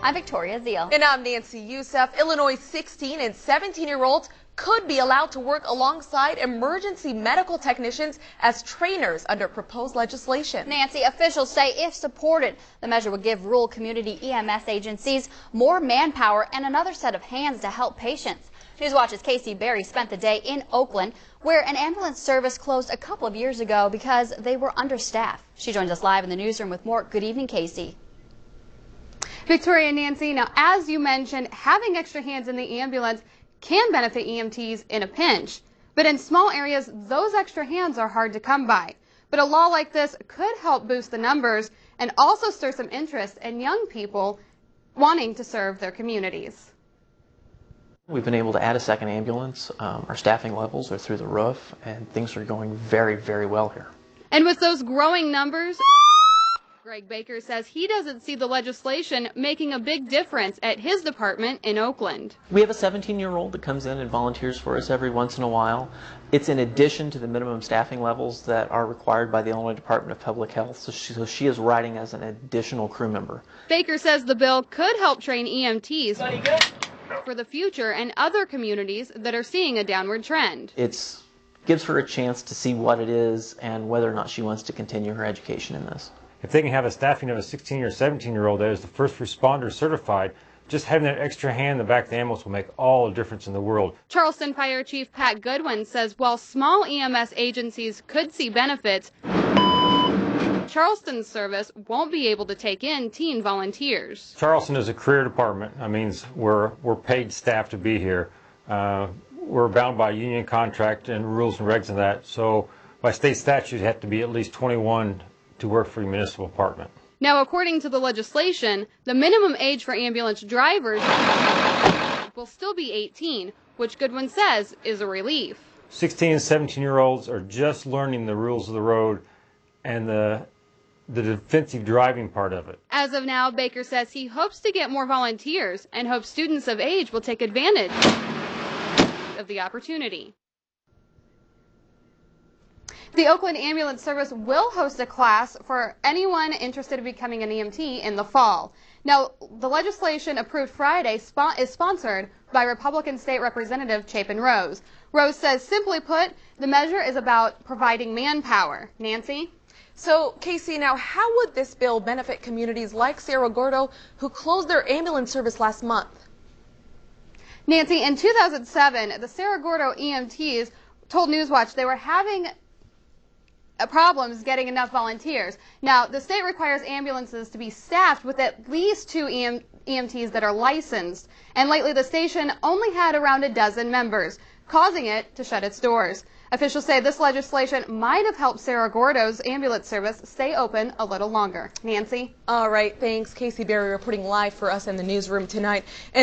I'm Victoria Zeal. And I'm Nancy Youssef. Illinois' 16 and 17-year-olds could be allowed to work alongside emergency medical technicians as trainers under proposed legislation. Nancy, officials say if supported, the measure would give rural community EMS agencies more manpower and another set of hands to help patients. Newswatch's Casey Berry spent the day in Oakland, where an ambulance service closed a couple of years ago because they were understaffed. She joins us live in the newsroom with more. Good evening, Casey. Victoria and Nancy, now as you mentioned, having extra hands in the ambulance can benefit EMTs in a pinch. But in small areas, those extra hands are hard to come by. But a law like this could help boost the numbers and also stir some interest in young people wanting to serve their communities. We've been able to add a second ambulance. Our staffing levels are through the roof, and things are going very, very well here. And with those growing numbers, Greg Baker says he doesn't see the legislation making a big difference at his department in Oakland. We have a 17-year-old that comes in and volunteers for us every once in a while. It's in addition to the minimum staffing levels that are required by the Illinois Department of Public Health, so she is riding as an additional crew member. Baker says the bill could help train EMTs for the future and other communities that are seeing a downward trend. It gives her a chance to see what it is and whether or not she wants to continue her education in this. If they can have a staffing of a 16 or 17-year-old that is the first responder certified, just having that extra hand in the back of the ambulance will make all the difference in the world. Charleston Fire Chief Pat Goodwin says while small EMS agencies could see benefits, Charleston's service won't be able to take in teen volunteers. Charleston is a career department. That means we're paid staff to be here. We're bound by union contract and rules and regs and that. So by state statute, you have to be at least 21 to work for your municipal department. Now, according to the legislation, the minimum age for ambulance drivers will still be 18, which Goodwin says is a relief. 16 and 17-year-olds are just learning the rules of the road and the defensive driving part of it. As of now, Baker says he hopes to get more volunteers and hopes students of age will take advantage of the opportunity. The Oakland Ambulance Service will host a class for anyone interested in becoming an EMT in the fall. Now, the legislation approved Friday is sponsored by Republican State Representative Chapin Rose. Rose says, simply put, the measure is about providing manpower. Nancy? So, Casey, now how would this bill benefit communities like Cerro Gordo who closed their ambulance service last month? Nancy, in 2007, the Cerro Gordo EMTs told Newswatch they were having problems getting enough volunteers. Now, the state requires ambulances to be staffed with at least 2 EMTs that are licensed, and lately the station only had around a dozen members, causing it to shut its doors. Officials say this legislation might have helped Cerro Gordo's ambulance service stay open a little longer. Nancy? All right, thanks. Casey Berry reporting live for us in the newsroom tonight. And